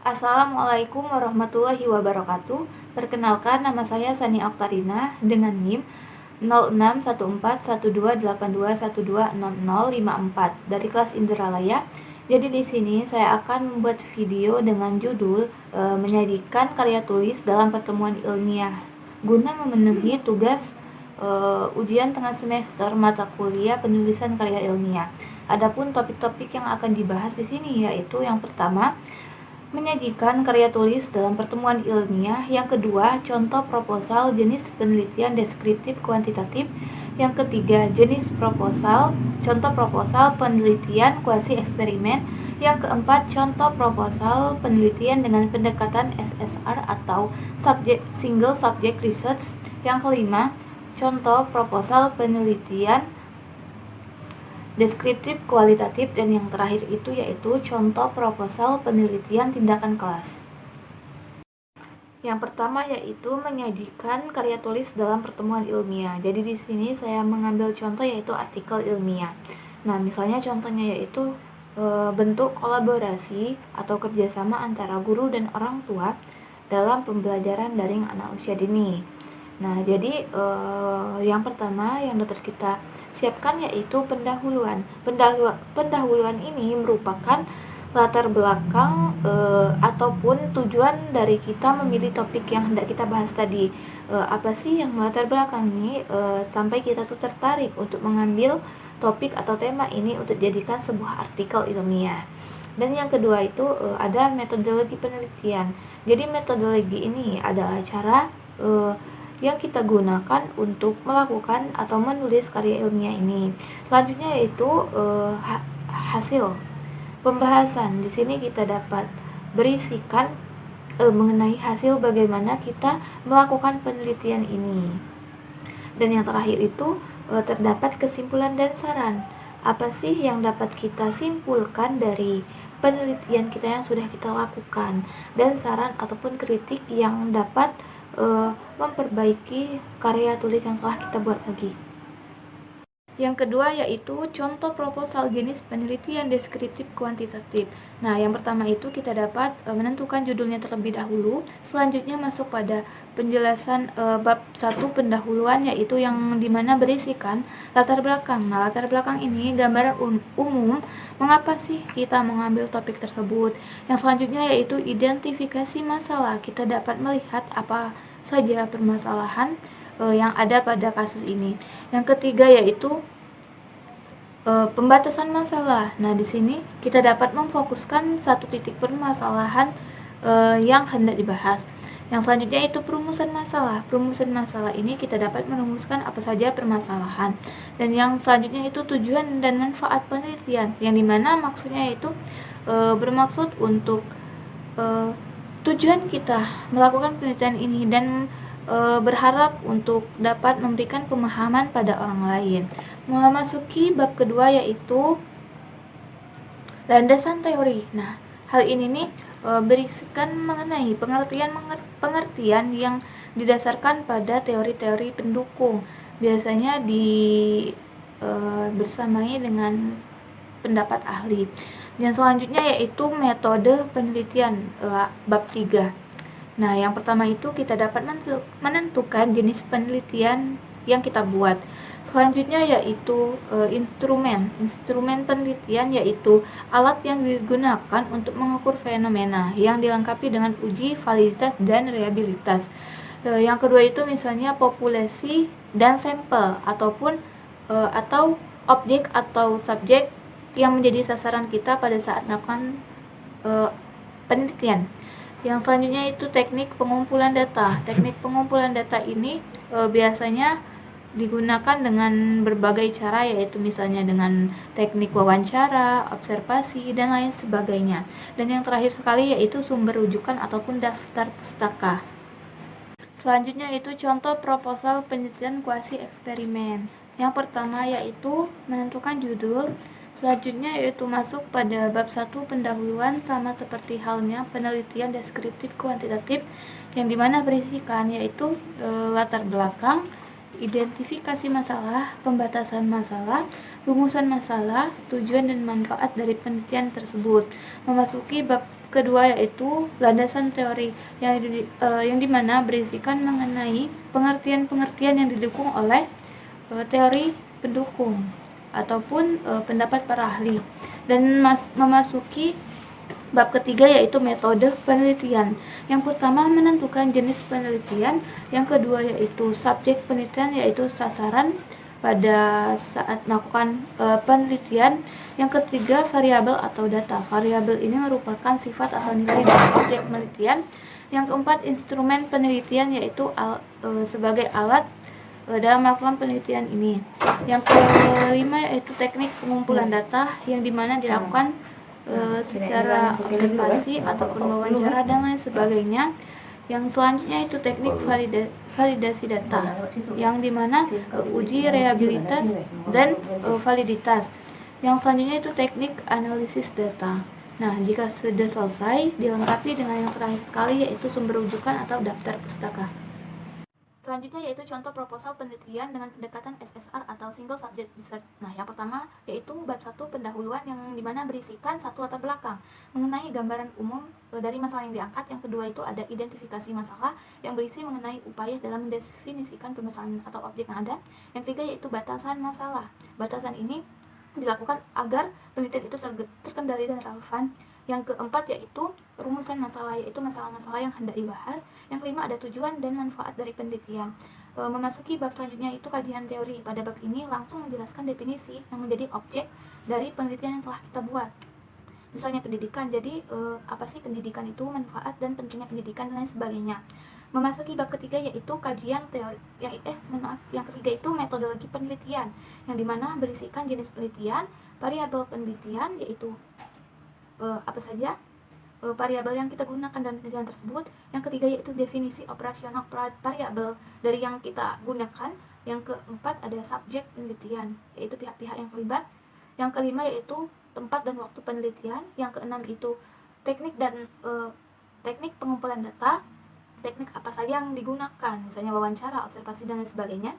Assalamualaikum warahmatullahi wabarakatuh. Perkenalkan, nama saya Sani Oktarina dengan NIM 06141282126054 dari kelas Indralaya. Jadi di sini saya akan membuat video dengan judul menyajikan karya tulis dalam pertemuan ilmiah guna memenuhi tugas ujian tengah semester mata kuliah penulisan karya ilmiah. Adapun topik-topik yang akan dibahas di sini yaitu yang pertama, menyajikan karya tulis dalam pertemuan ilmiah. Yang kedua, contoh proposal jenis penelitian deskriptif kuantitatif. Yang ketiga, jenis proposal, contoh proposal penelitian kuasi eksperimen. Yang keempat, contoh proposal penelitian dengan pendekatan SSR atau single subject research. Yang kelima, contoh proposal penelitian deskriptif kualitatif, dan yang terakhir itu yaitu contoh proposal penelitian tindakan kelas. Yang pertama yaitu menyajikan karya tulis dalam pertemuan ilmiah. Jadi di sini saya mengambil contoh yaitu artikel ilmiah. Nah, misalnya contohnya yaitu bentuk kolaborasi atau kerjasama antara guru dan orang tua dalam pembelajaran daring anak usia dini. Nah, jadi yang pertama yang dapat kita siapkan yaitu pendahuluan. Pendahuluan ini merupakan latar belakang ataupun tujuan dari kita memilih topik yang hendak kita bahas tadi. Apa sih yang melatar belakangi sampai kita tuh tertarik untuk mengambil topik atau tema ini untuk dijadikan sebuah artikel ilmiah. Dan yang kedua itu ada metodologi penelitian. Jadi metodologi ini adalah cara yang kita gunakan untuk melakukan atau menulis karya ilmiah ini. Selanjutnya yaitu hasil pembahasan. Di sini kita dapat berisikan mengenai hasil bagaimana kita melakukan penelitian ini. Dan yang terakhir itu terdapat kesimpulan dan saran. Apa sih yang dapat kita simpulkan dari penelitian kita yang sudah kita lakukan, dan saran ataupun kritik yang dapat memperbaiki karya tulis yang telah kita buat lagi. Yang kedua yaitu contoh proposal jenis penelitian deskriptif kuantitatif. Nah, yang pertama itu kita dapat menentukan judulnya terlebih dahulu. Selanjutnya masuk pada penjelasan bab 1 pendahuluan, yaitu yang dimana berisikan latar belakang. Nah, latar belakang ini gambaran umum mengapa sih kita mengambil topik tersebut. Yang selanjutnya yaitu identifikasi masalah. Kita dapat melihat apa saja permasalahan yang ada pada kasus ini. Yang ketiga yaitu pembatasan masalah. Nah, di sini kita dapat memfokuskan satu titik permasalahan yang hendak dibahas. Yang selanjutnya itu perumusan masalah. Perumusan masalah ini kita dapat merumuskan apa saja permasalahan. Dan yang selanjutnya itu tujuan dan manfaat penelitian, yang dimana maksudnya itu bermaksud untuk tujuan kita melakukan penelitian ini dan berharap untuk dapat memberikan pemahaman pada orang lain. Memasuki bab kedua yaitu landasan teori. Nah, hal ini nih berisikan mengenai pengertian yang didasarkan pada teori-teori pendukung. Biasanya bersamai dengan pendapat ahli. Dan selanjutnya yaitu metode penelitian bab 3. Nah, yang pertama itu kita dapat menentukan jenis penelitian yang kita buat. Selanjutnya yaitu instrumen penelitian, yaitu alat yang digunakan untuk mengukur fenomena yang dilengkapi dengan uji validitas dan reliabilitas. Yang kedua itu misalnya populasi dan sampel atau objek atau subjek yang menjadi sasaran kita pada saat melakukan penelitian. Yang selanjutnya itu teknik pengumpulan data. Teknik pengumpulan data ini biasanya digunakan dengan berbagai cara, yaitu misalnya dengan teknik wawancara, observasi, dan lain sebagainya. Dan yang terakhir sekali yaitu sumber rujukan ataupun daftar pustaka. Selanjutnya itu contoh proposal penelitian kuasi eksperimen. Yang pertama yaitu menentukan judul. Selanjutnya yaitu masuk pada bab 1 pendahuluan, sama seperti halnya penelitian deskriptif kuantitatif, yang dimana berisikan yaitu latar belakang, identifikasi masalah, pembatasan masalah, rumusan masalah, tujuan dan manfaat dari penelitian tersebut. Memasuki bab kedua yaitu landasan teori yang dimana berisikan mengenai pengertian-pengertian yang didukung oleh teori pendukung ataupun pendapat para ahli. Dan memasuki bab ketiga yaitu metode penelitian. Yang pertama menentukan jenis penelitian, yang kedua yaitu subjek penelitian yaitu sasaran pada saat melakukan penelitian, yang ketiga variabel atau data. Variabel ini merupakan sifat atau nilai dari objek penelitian. Yang keempat instrumen penelitian yaitu sebagai alat dalam melakukan penelitian ini. Yang kelima yaitu teknik pengumpulan data yang dimana dilakukan secara observasi ataupun wawancara dan lain sebagainya. Yang selanjutnya itu teknik validasi data yang dimana uji reliabilitas dan validitas. Yang selanjutnya itu teknik analisis data. Nah, jika sudah selesai, dilengkapi dengan yang terakhir sekali yaitu sumber rujukan atau daftar pustaka. Selanjutnya yaitu contoh proposal penelitian dengan pendekatan SSR atau Single Subject Research. Nah, yang pertama yaitu bab 1 pendahuluan yang dimana berisikan satu latar belakang mengenai gambaran umum dari masalah yang diangkat. Yang kedua itu ada identifikasi masalah yang berisi mengenai upaya dalam mendefinisikan permasalahan atau objek yang ada. Yang ketiga yaitu batasan masalah. Batasan ini dilakukan agar penelitian itu terkendali dan relevan. Yang keempat yaitu rumusan masalah, yaitu masalah-masalah yang hendak dibahas. Yang kelima ada tujuan dan manfaat dari penelitian. Memasuki bab selanjutnya itu kajian teori. Pada bab ini langsung menjelaskan definisi yang menjadi objek dari penelitian yang telah kita buat. Misalnya pendidikan, jadi apa sih pendidikan itu, manfaat dan pentingnya pendidikan dan lain sebagainya. Memasuki bab ketiga yaitu kajian teori. Yang ketiga itu metodologi penelitian yang dimana berisikan jenis penelitian, variabel penelitian yaitu apa saja variabel yang kita gunakan dalam penelitian tersebut. Yang ketiga yaitu definisi operasional variabel dari yang kita gunakan. Yang keempat ada subjek penelitian yaitu pihak-pihak yang terlibat. Yang kelima yaitu tempat dan waktu penelitian. Yang keenam itu teknik dan teknik pengumpulan data, teknik apa saja yang digunakan, misalnya wawancara, observasi dan lain sebagainya.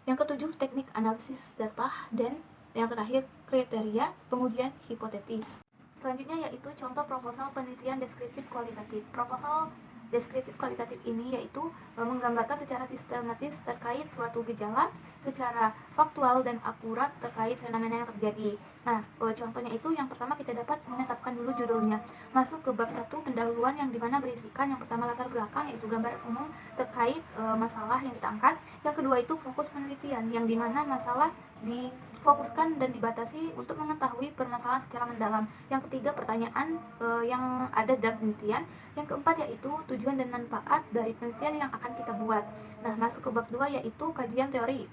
Yang ketujuh teknik analisis data, dan yang terakhir kriteria pengujian hipotetis. Selanjutnya yaitu contoh proposal penelitian deskriptif kualitatif. Proposal deskriptif kualitatif ini yaitu menggambarkan secara sistematis terkait suatu gejala secara faktual dan akurat terkait fenomena yang terjadi. Nah, contohnya itu yang pertama kita dapat menetapkan dulu judulnya. Masuk ke bab 1 pendahuluan yang dimana berisikan yang pertama latar belakang yaitu gambaran umum terkait masalah yang kita angkat. Yang kedua itu fokus penelitian yang dimana masalah difokuskan dan dibatasi untuk mengetahui permasalahan secara mendalam. Yang ketiga pertanyaan yang ada dalam penelitian. Yang keempat yaitu tujuan dan manfaat dari penelitian yang akan kita buat. Nah, masuk ke bab 2 yaitu kajian teori.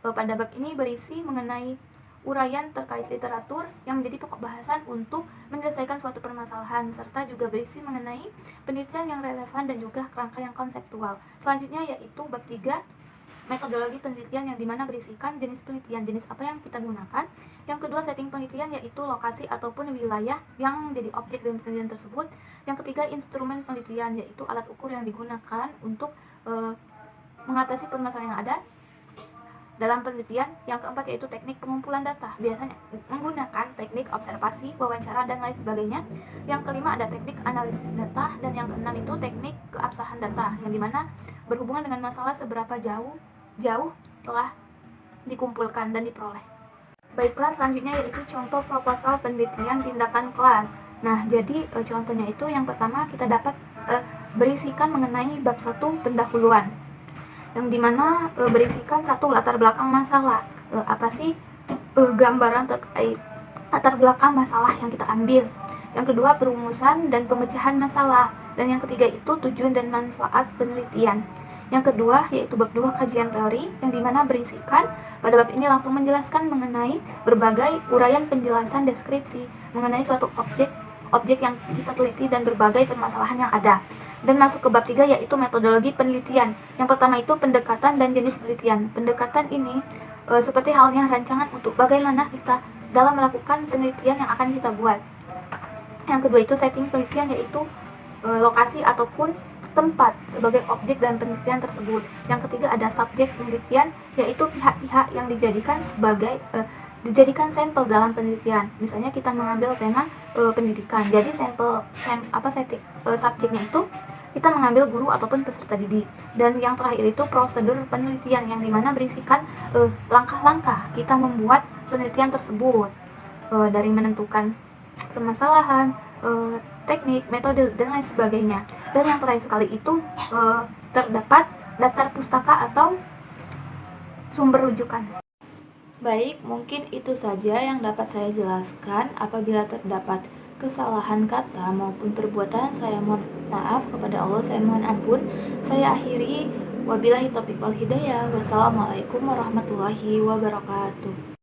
Pada bab ini berisi mengenai uraian terkait literatur yang menjadi pokok bahasan untuk menyelesaikan suatu permasalahan, serta juga berisi mengenai penelitian yang relevan dan juga kerangka yang konseptual. Selanjutnya yaitu bab 3 metodologi penelitian yang dimana berisikan jenis penelitian, jenis apa yang kita gunakan. Yang kedua setting penelitian yaitu lokasi ataupun wilayah yang menjadi objek dari penelitian tersebut. Yang ketiga instrumen penelitian yaitu alat ukur yang digunakan untuk mengatasi permasalahan yang ada dalam penelitian. Yang keempat yaitu teknik pengumpulan data, biasanya menggunakan teknik observasi, wawancara dan lain sebagainya. Yang kelima ada teknik analisis data, dan yang keenam itu teknik keabsahan data yang dimana berhubungan dengan masalah seberapa jauh telah dikumpulkan dan diperoleh. Baiklah, selanjutnya yaitu contoh proposal penelitian tindakan kelas. Nah, jadi contohnya itu yang pertama kita dapat berisikan mengenai bab 1 pendahuluan yang dimana berisikan satu latar belakang masalah. Apa sih gambaran terkait latar belakang masalah yang kita ambil. Yang kedua perumusan dan pemecahan masalah, dan yang ketiga itu tujuan dan manfaat penelitian. Yang kedua yaitu bab 2 kajian teori yang dimana berisikan pada bab ini langsung menjelaskan mengenai berbagai uraian penjelasan deskripsi mengenai suatu objek yang kita teliti dan berbagai permasalahan yang ada. Dan masuk ke bab 3 yaitu metodologi penelitian. Yang pertama itu pendekatan dan jenis penelitian. Pendekatan ini seperti halnya rancangan untuk bagaimana kita dalam melakukan penelitian yang akan kita buat. Yang kedua itu setting penelitian yaitu lokasi ataupun tempat sebagai objek dalam penelitian tersebut. Yang ketiga ada subjek penelitian yaitu pihak-pihak yang dijadikan sebagai dijadikan sampel dalam penelitian. Misalnya kita mengambil tema pendidikan, jadi subjeknya itu kita mengambil guru ataupun peserta didik. Dan yang terakhir itu prosedur penelitian, yang dimana berisikan langkah-langkah kita membuat penelitian tersebut, dari menentukan permasalahan, teknik, metode, dan lain sebagainya. Dan yang terakhir sekali itu terdapat daftar pustaka atau sumber rujukan. Baik, mungkin itu saja yang dapat saya jelaskan. Apabila terdapat kesalahan kata maupun perbuatan, saya mohon maaf kepada Allah, saya mohon ampun. Saya akhiri, wabillahi taufiq wal hidayah. Wassalamualaikum warahmatullahi wabarakatuh.